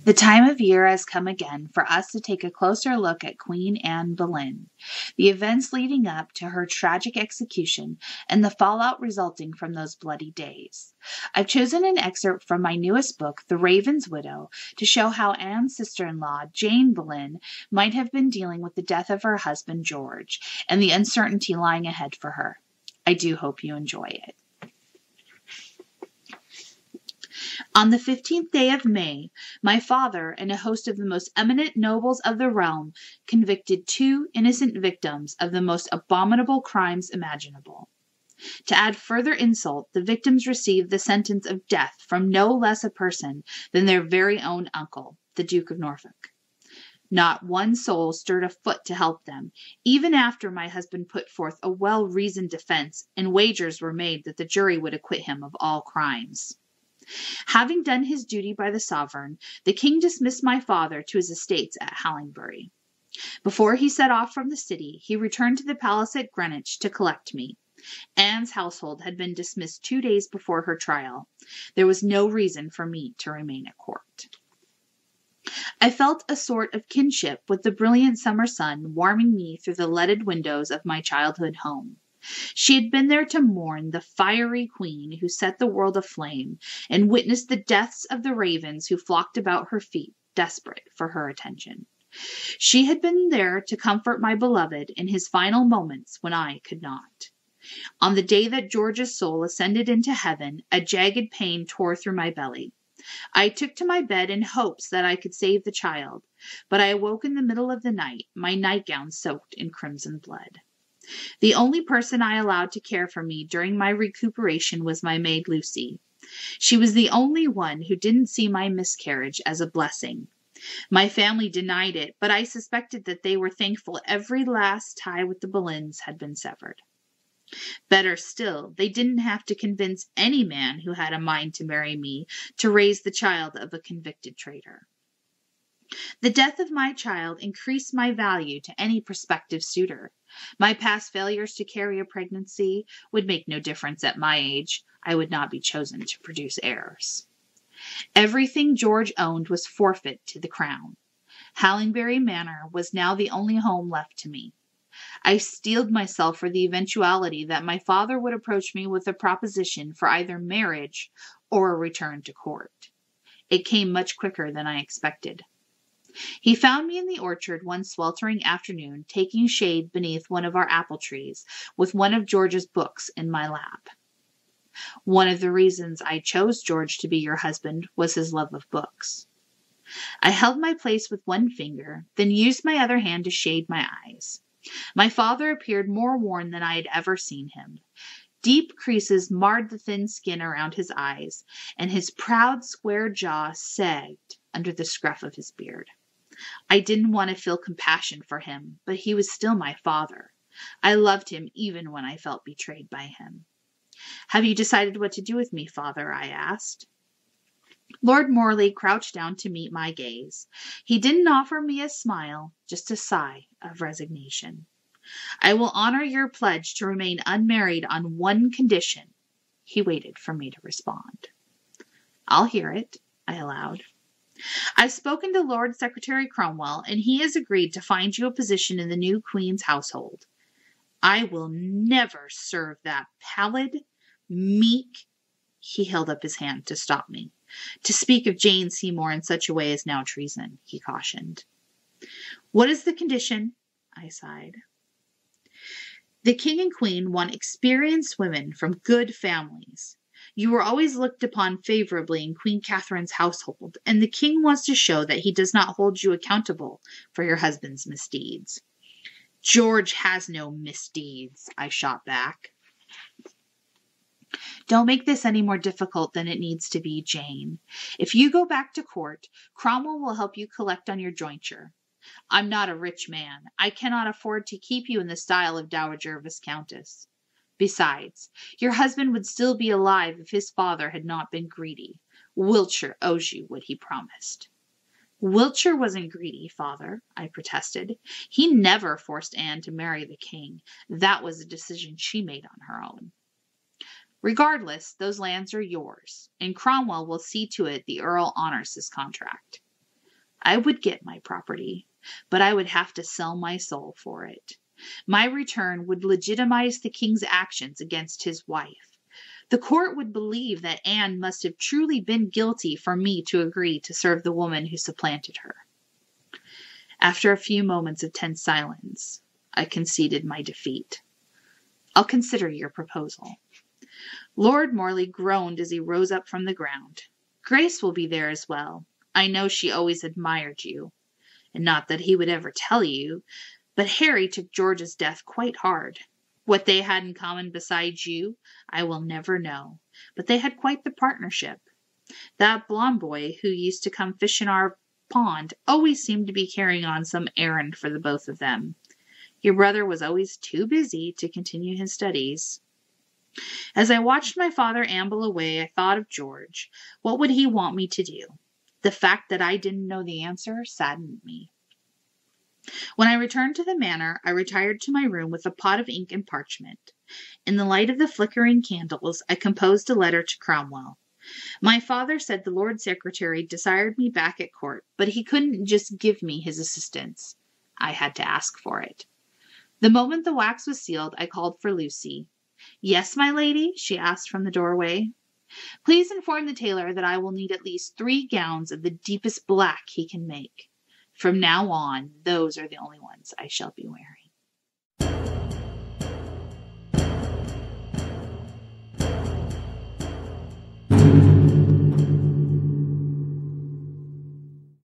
The time of year has come again for us to take a closer look at Queen Anne Boleyn, the events leading up to her tragic execution, and the fallout resulting from those bloody days. I've chosen an excerpt from my newest book, The Raven's Widow, to show how Anne's sister-in-law, Jane Boleyn, might have been dealing with the death of her husband, George, and the uncertainty lying ahead for her. I do hope you enjoy it. On the 15th day of May, my father and a host of the most eminent nobles of the realm convicted 2 innocent victims of the most abominable crimes imaginable. To add further insult, the victims received the sentence of death from no less a person than their very own uncle, the Duke of Norfolk. Not one soul stirred a foot to help them, even after my husband put forth a well-reasoned defense and wagers were made that the jury would acquit him of all crimes. Having done his duty by the sovereign, the king dismissed my father to his estates at Hallingbury. Before he set off from the city, he returned to the palace at Greenwich to collect me. Anne's household had been dismissed 2 days before her trial. There was no reason for me to remain at court. I felt a sort of kinship with the brilliant summer sun warming me through the leaded windows of my childhood home. She had been there to mourn the fiery queen who set the world aflame and witnessed the deaths of the ravens who flocked about her feet, desperate for her attention. She had been there to comfort my beloved in his final moments when I could not. On the day that George's soul ascended into heaven, a jagged pain tore through my belly. I took to my bed in hopes that I could save the child, but I awoke in the middle of the night, my nightgown soaked in crimson blood. The only person I allowed to care for me during my recuperation was my maid Lucy. She was the only one who didn't see my miscarriage as a blessing. My family denied it, but I suspected that they were thankful every last tie with the Boleyns had been severed. Better still, they didn't have to convince any man who had a mind to marry me to raise the child of a convicted traitor. The death of my child increased my value to any prospective suitor. My past failures to carry a pregnancy would make no difference at my age. I would not be chosen to produce heirs. Everything George owned was forfeit to the crown. Hallingbury Manor was now the only home left to me. I steeled myself for the eventuality that my father would approach me with a proposition for either marriage or a return to court. It came much quicker than I expected. He found me in the orchard one sweltering afternoon, taking shade beneath one of our apple trees, with one of George's books in my lap. One of the reasons I chose George to be your husband was his love of books. I held my place with one finger, then used my other hand to shade my eyes. My father appeared more worn than I had ever seen him. Deep creases marred the thin skin around his eyes, and his proud square jaw sagged under the scruff of his beard. I didn't want to feel compassion for him, but he was still my father. I loved him even when I felt betrayed by him. "Have you decided what to do with me, father?" I asked. Lord Morley crouched down to meet my gaze. He didn't offer me a smile, just a sigh of resignation. "I will honor your pledge to remain unmarried on one condition." He waited for me to respond. "I'll hear it," I allowed. "I've spoken to Lord Secretary Cromwell, and he has agreed to find you a position in the new Queen's household." "I will never serve that pallid, meek—" He held up his hand to stop me. "To speak of Jane Seymour in such a way is now treason," he cautioned. "What is the condition?" I sighed. "The King and Queen want experienced women from good families. You were always looked upon favorably in Queen Catherine's household, and the king wants to show that he does not hold you accountable for your husband's misdeeds." "George has no misdeeds," I shot back. "Don't make this any more difficult than it needs to be, Jane. If you go back to court, Cromwell will help you collect on your jointure. I'm not a rich man. I cannot afford to keep you in the style of Dowager Viscountess. Besides, your husband would still be alive if his father had not been greedy. Wiltshire owes you what he promised." "Wiltshire wasn't greedy, father," I protested. "He never forced Anne to marry the king. That was a decision she made on her own." "Regardless, those lands are yours, and Cromwell will see to it the Earl honors his contract." I would get my property, but I would have to sell my soul for it. My return would legitimize the king's actions against his wife. The court would believe that Anne must have truly been guilty for me to agree to serve the woman who supplanted her. After a few moments of tense silence, I conceded my defeat. I'll consider your proposal. Lord Morley groaned as he rose up from the ground. Grace will be there as well. I know she always admired you. And not that he would ever tell you, but Harry took George's death quite hard. What they had in common besides you, I will never know, but they had quite the partnership. That blond boy who used to come fish in our pond always seemed to be carrying on some errand for the both of them. Your brother was always too busy to continue his studies. As I watched my father amble away, I thought of George. What would he want me to do? The fact that I didn't know the answer saddened me. When I returned to the manor, I retired to my room with a pot of ink and parchment. In the light of the flickering candles, I composed a letter to Cromwell. My father said the Lord Secretary desired me back at court, but he couldn't just give me his assistance. I had to ask for it. The moment the wax was sealed, I called for Lucy. "Yes, my lady?" she asked from the doorway. "Please inform the tailor that I will need at least 3 gowns of the deepest black he can make. From now on, those are the only ones I shall be wearing."